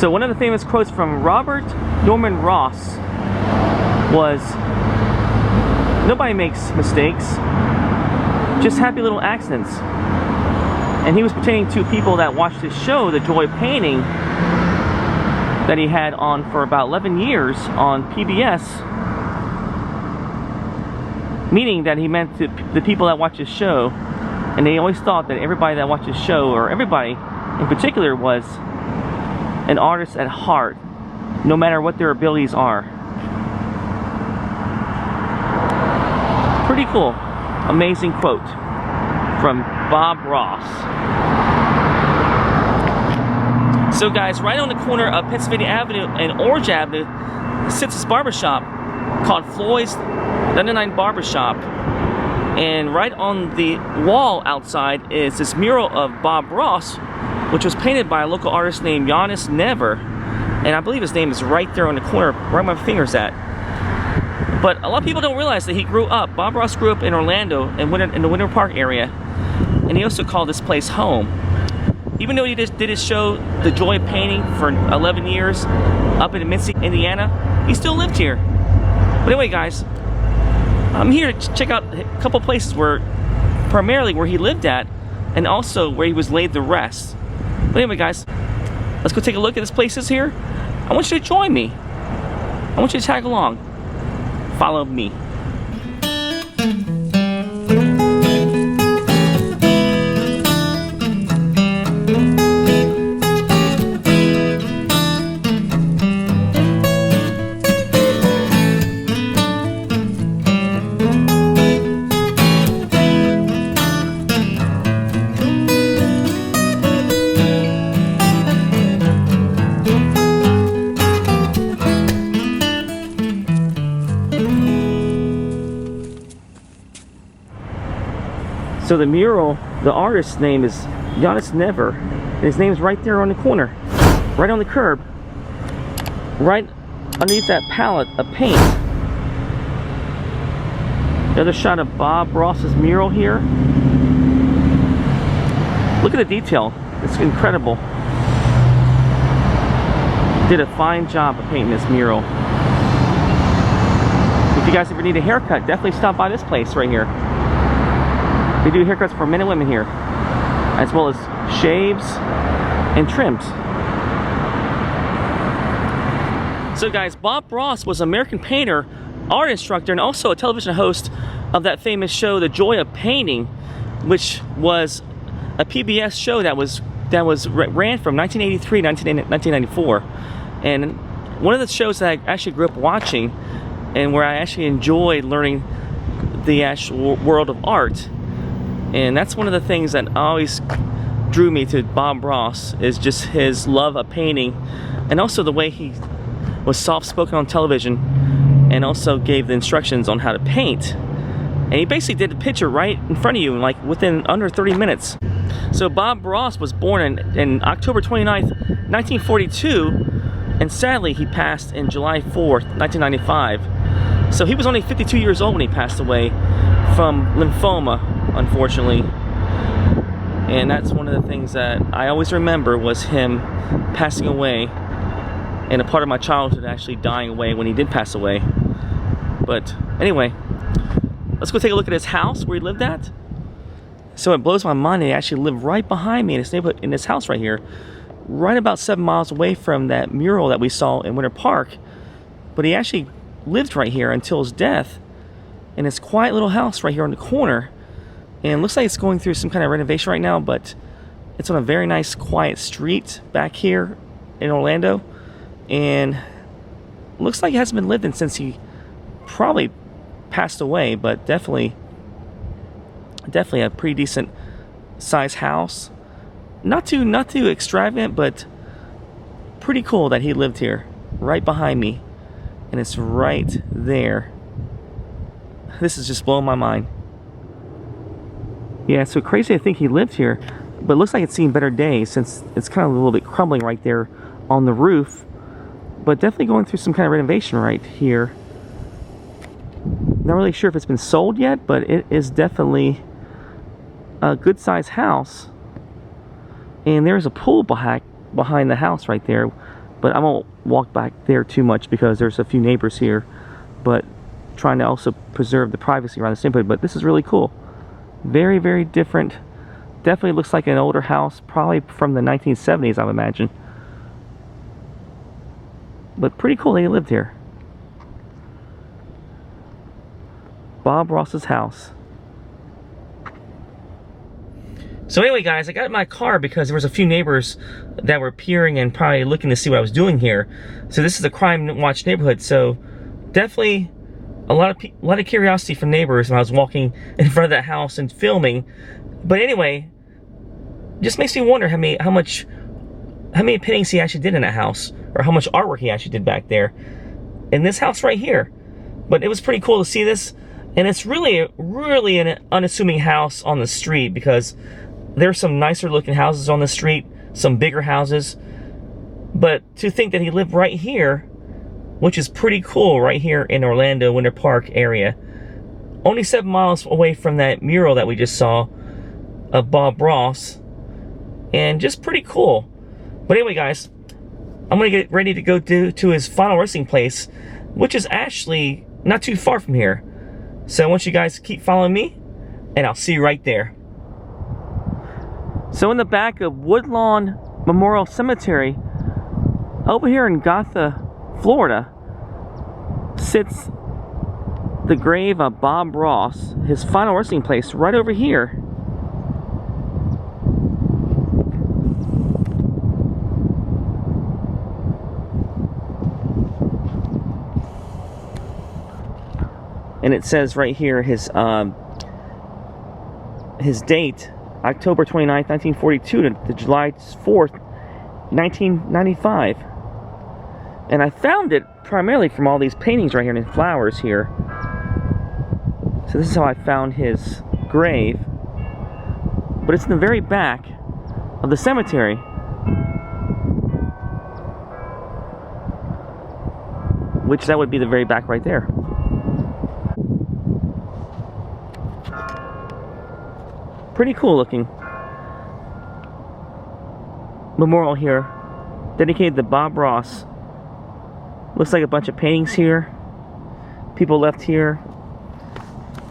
So one of the famous quotes from Robert Norman Ross was, "Nobody makes mistakes, just happy little accidents." And he was pertaining to people that watched his show, The Joy of Painting, that he had on for about 11 years on PBS. Meaning that he meant to the people that watch his show, and they always thought that everybody that watched his show, or everybody in particular, was an artist at heart, no matter what their abilities are. Pretty cool. Amazing quote from Bob Ross. So guys, right on the corner of Pennsylvania Avenue and Orange Avenue sits this barbershop called Floyd's 99 Barbershop. And right on the wall outside is this mural of Bob Ross, which was painted by a local artist named Giannis Never. And I believe his name is right there on the corner, where my finger's at. But a lot of people don't realize that he grew up. Bob Ross grew up in Orlando, in the Winter Park area. And he also called this place home. Even though he just did his show, The Joy of Painting, for 11 years up in Mincy, Indiana, he still lived here. But anyway, guys, I'm here to check out a couple places primarily where he lived at, and also where he was laid to rest. But anyway, guys, let's go take a look at this places here. I want you to join me. I want you to tag along. Follow me. So the mural, the artist's name is Giannis Never, and his name's right there on the corner, right on the curb, right underneath that palette of paint. Another shot of Bob Ross's mural here. Look at the detail, it's incredible. Did a fine job of painting this mural. If you guys ever need a haircut, definitely stop by this place right here. They do haircuts for men and women here, as well as shaves and trims. So guys, Bob Ross was an American painter, art instructor, and also a television host of that famous show, The Joy of Painting, which was a PBS show that ran from 1983 to 1994. And one of the shows that I actually grew up watching, and where I actually enjoyed learning the actual world of art. And that's one of the things that always drew me to Bob Ross, is just his love of painting, and also the way he was soft-spoken on television, and also gave the instructions on how to paint. And he basically did the picture right in front of you, like within under 30 minutes. So Bob Ross was born in October 29th, 1942, and sadly he passed in July 4th, 1995. So he was only 52 years old when he passed away from lymphoma, unfortunately. And that's one of the things that I always remember, was him passing away, and a part of my childhood actually dying away when he did pass away. But anyway, let's go take a look at his house where he lived at. So it blows my mind, he actually lived right behind me in his neighborhood, in this house right here, right about 7 miles away from that mural that we saw in Winter Park. But he actually lived right here until his death, in this quiet little house right here on the corner. And it looks like it's going through some kind of renovation right now, but it's on a very nice quiet street back here in Orlando, and looks like it hasn't been lived in since he probably passed away. But definitely a pretty decent size house. Not too extravagant, but pretty cool that he lived here right behind me, and it's right there. This is just blowing my mind. Yeah, so crazy to think he lived here, but it looks like it's seen better days, since it's kind of a little bit crumbling right there on the roof. But definitely going through some kind of renovation right here. Not really sure if it's been sold yet, but it is definitely a good sized house. And there's a pool behind the house right there, But I won't walk back there too much because there's a few neighbors here, but trying to also preserve the privacy around this neighborhood. But this is really cool. Very, very different. Definitely looks like an older house, probably from the 1970s, I would imagine. But pretty cool they lived here. Bob Ross's house. So anyway, guys, I got in my car because there was a few neighbors that were peering and probably looking to see what I was doing here. So this is a crime watch neighborhood. So definitely a lot of curiosity from neighbors when I was walking in front of that house and filming. But anyway, just makes me wonder how many paintings he actually did in that house, or how much artwork he actually did back there in this house right here. But it was pretty cool to see this, and it's really an unassuming house on the street, because there's some nicer looking houses on the street, some bigger houses. But to think that he lived right here, which is pretty cool, right here in Orlando, Winter Park area, only 7 miles away from that mural that we just saw of Bob Ross, and just pretty cool. But anyway, guys, I'm gonna get ready to go to his final resting place, which is actually not too far from here. So I want you guys to keep following me, and I'll see you right there. So in the back of Woodlawn Memorial Cemetery, over here in Gotha, Florida, sits the grave of Bob Ross, his final resting place, right over here. And it says right here his date, October 29th, 1942 to July 4th, 1995. And I found it primarily from all these paintings right here and flowers here. So this is how I found his grave. But it's in the very back of the cemetery. Which that would be the very back right there. Pretty cool looking memorial here, dedicated to Bob Ross. Looks like a bunch of paintings here. People left here.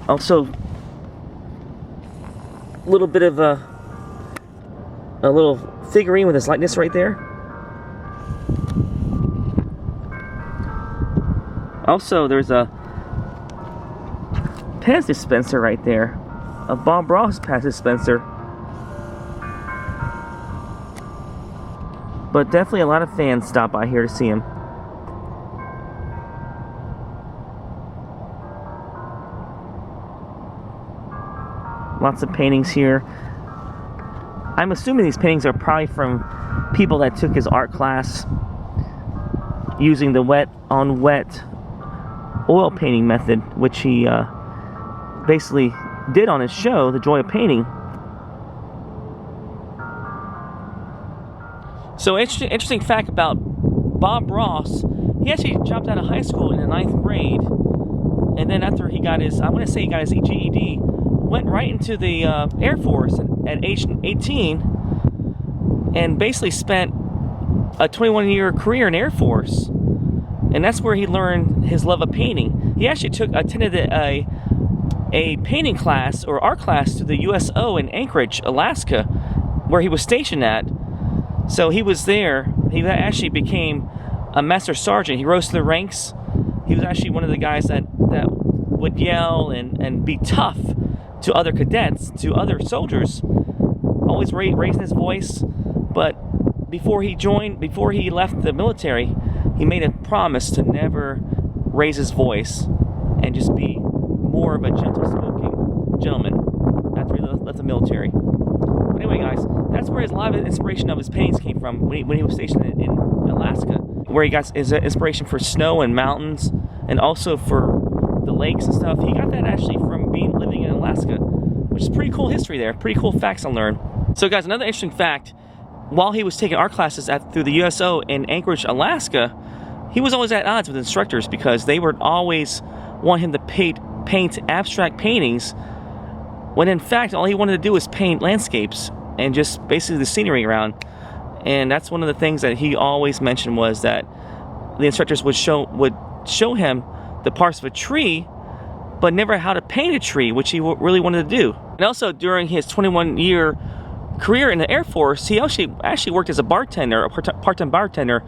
Also, a little bit of a little figurine with his likeness right there. Also, there's a Pez dispenser right there. A Bob Ross Pez dispenser. But definitely a lot of fans stop by here to see him. Lots of paintings here. I'm assuming these paintings are probably from people that took his art class using the wet on wet oil painting method, which he basically did on his show, The Joy of Painting. So interesting fact about Bob Ross, he actually dropped out of high school in the 9th grade, and then after he got his, I want to say he got his GED, went right into the Air Force at age 18, and basically spent a 21-year career in Air Force, and that's where he learned his love of painting. He actually attended a painting class or art class to the USO in Anchorage, Alaska, where he was stationed at. So he was there. He actually became a master sergeant. He rose to the ranks. He was actually one of the guys that would yell and be tough to other cadets, to other soldiers, always raising his voice. But before he left the military, he made a promise to never raise his voice and just be more of a gentle-spoken gentleman after he left the military. But anyway, guys, that's where a lot of inspiration of his paintings came from when he was stationed in Alaska, where he got his inspiration for snow and mountains, and also for the lakes and stuff. He got that actually from living in Alaska, which is pretty cool history there. Pretty cool facts I learned. So, guys, another interesting fact: while he was taking art classes through the USO in Anchorage, Alaska, he was always at odds with instructors because they would always want him to paint abstract paintings, when in fact all he wanted to do was paint landscapes and just basically the scenery around. And that's one of the things that he always mentioned, was that the instructors would show him the parts of a tree, but never how to paint a tree, which he really wanted to do. And also during his 21-year career in the Air Force, he actually worked as a bartender, a part-time bartender,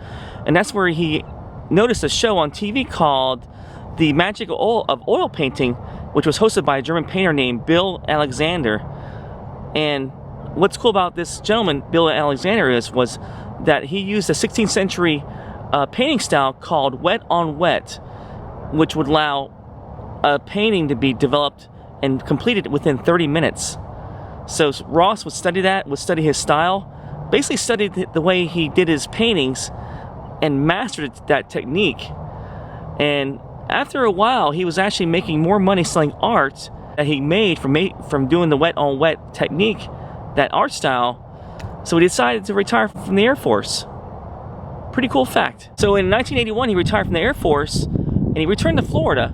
and that's where he noticed a show on TV called The Magic of Oil Painting, which was hosted by a German painter named Bill Alexander. And what's cool about this gentleman, Bill Alexander, was that he used a 16th century painting style called wet on wet, which would allow a painting to be developed and completed within 30 minutes. So Ross would study that, would study his style, basically studied the way he did his paintings and mastered that technique. And after a while, he was actually making more money selling art that he made from doing the wet on wet technique, that art style. So he decided to retire from the Air Force. Pretty cool fact. So in 1981, he retired from the Air Force and he returned to Florida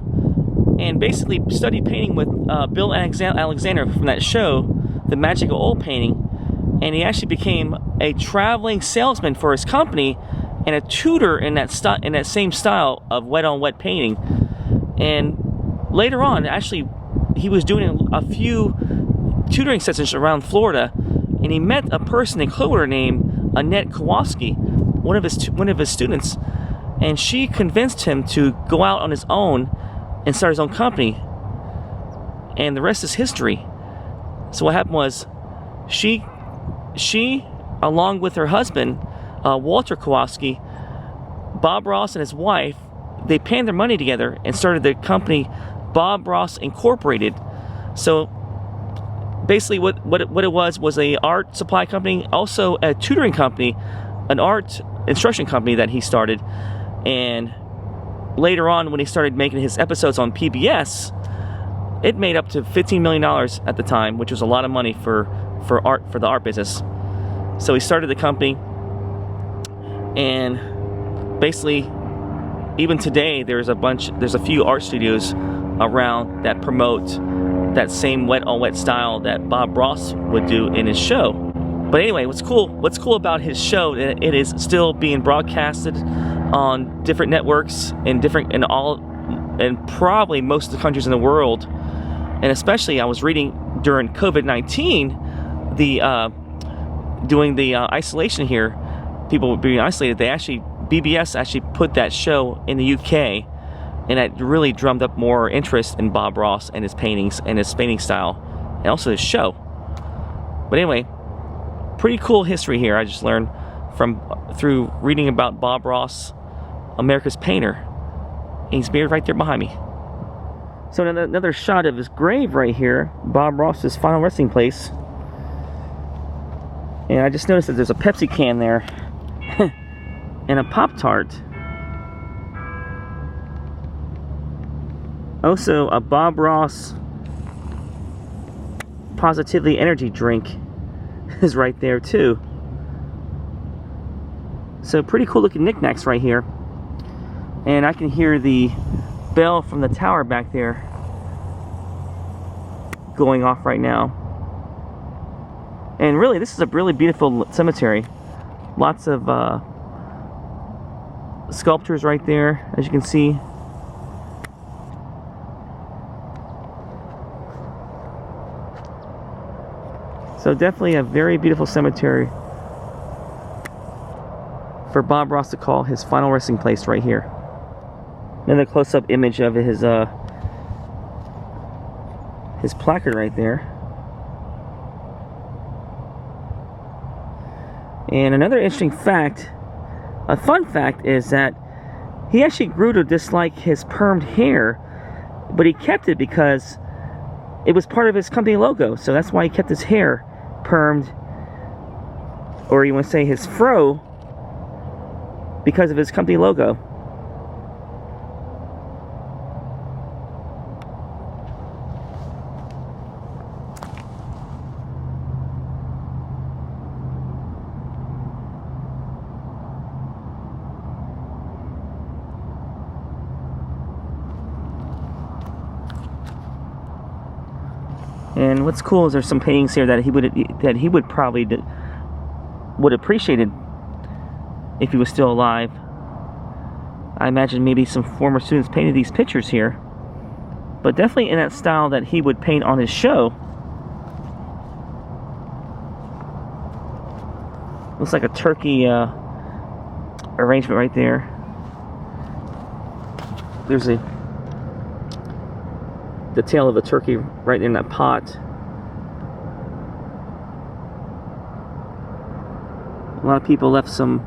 and basically studied painting with Bill Alexander from that show, The Magic of Oil Painting. And he actually became a traveling salesman for his company and a tutor in that same style of wet on wet painting. And later on, actually, he was doing a few tutoring sessions around Florida, and he met a person in Clearwater named Annette Kowalski, one of his students, and she convinced him to go out on his own and start his own company. And the rest is history. So what happened was, she along with her husband, Walter Kowalski, Bob Ross and his wife, they panned their money together and started the company Bob Ross Incorporated. So basically what it was a art supply company, also a tutoring company, an art instruction company that he started. And later on, when he started making his episodes on PBS, it made up to $15 million at the time, which was a lot of money for the art business. So he started the company, and basically, even today, there's a few art studios around that promote that same wet on wet style that Bob Ross would do in his show. But anyway, what's cool about his show, it is still being broadcasted on different networks in probably most of the countries in the world. And especially, I was reading during COVID-19, doing the isolation here, people were being isolated. BBS actually put that show in the UK, and that really drummed up more interest in Bob Ross and his paintings and his painting style, and also his show. But anyway, pretty cool history here I just learned through reading about Bob Ross, America's painter. And he's buried right there behind me. So another shot of his grave right here, Bob Ross's final resting place. And I just noticed that there's a Pepsi can there and a Pop-Tart. Also, a Bob Ross Positively energy drink is right there too. So pretty cool looking knickknacks right here. And I can hear the bell from the tower back there going off right now. And really, this is a really beautiful cemetery. Lots of sculptures right there, as you can see. So definitely a very beautiful cemetery for Bob Ross to call his final resting place right here. Another close-up image of his placard right there. And another interesting fact, a fun fact, is that he actually grew to dislike his permed hair, but he kept it because it was part of his company logo. So that's why he kept his hair permed, or you want to say his fro, because of his company logo. And what's cool is there's some paintings here that he would probably would appreciated if he was still alive. I imagine maybe some former students painted these pictures here, but definitely in that style that he would paint on his show. Looks like a turkey arrangement right there. There's the tail of a turkey right in that pot. A lot of people left some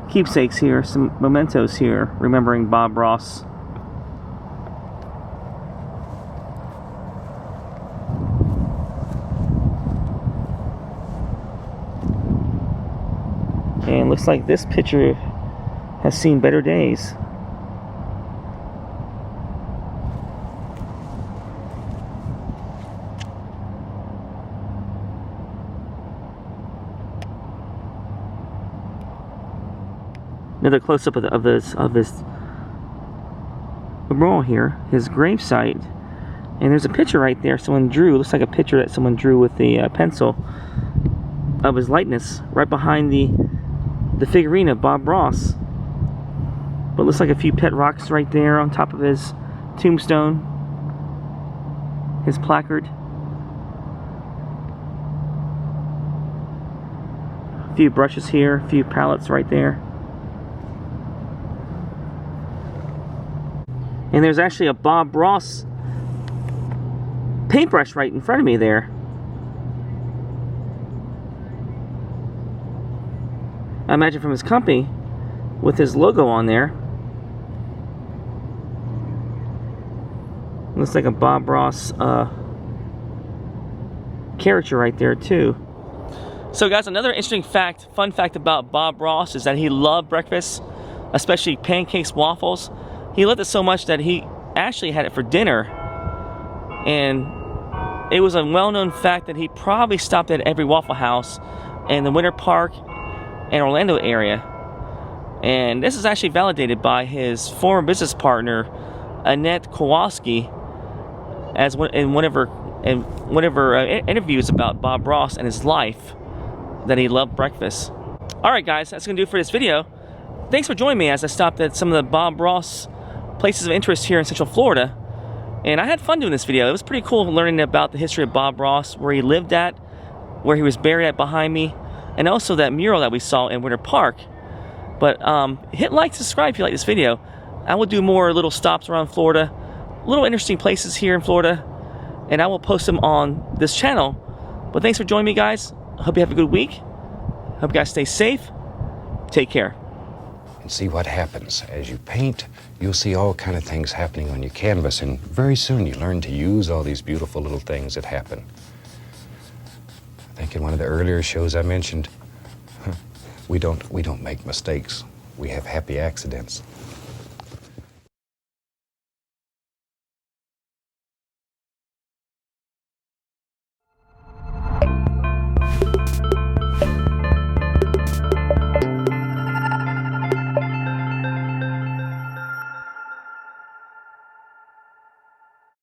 keepsakes here, some mementos here, remembering Bob Ross. And looks like this picture has seen better days. Another close-up of his memorial here, his gravesite. And there's a picture right there someone drew. Looks like a picture that someone drew with the pencil of his likeness right behind the figurine of Bob Ross. But looks like a few pet rocks right there on top of his tombstone, his placard. A few brushes here, a few palettes right there. And there's actually a Bob Ross paintbrush right in front of me there. I imagine from his company with his logo on there. Looks like a Bob Ross character right there too. So guys, another interesting fact, fun fact about Bob Ross is that he loved breakfast, especially pancakes, waffles. He loved it so much that he actually had it for dinner. And it was a well-known fact that he probably stopped at every Waffle House in the Winter Park and Orlando area. And this is actually validated by his former business partner, Annette Kowalski, as in whatever interviews about Bob Ross and his life, that he loved breakfast. Alright guys, that's going to do it for this video. Thanks for joining me as I stopped at some of the Bob Ross places of interest here in Central Florida. And I had fun doing this video. It was pretty cool learning about the history of Bob Ross, where he lived at, where he was buried at behind me, and also that mural that we saw in Winter Park. But hit like, subscribe if you like this video. I will do more little stops around Florida, little interesting places here in Florida, and I will post them on this channel. But thanks for joining me, guys. I hope you have a good week. Hope you guys stay safe. Take care. And see what happens. As you paint, you'll see all kind of things happening on your canvas, and very soon you learn to use all these beautiful little things that happen. I think in one of the earlier shows I mentioned, we don't make mistakes. We have happy accidents.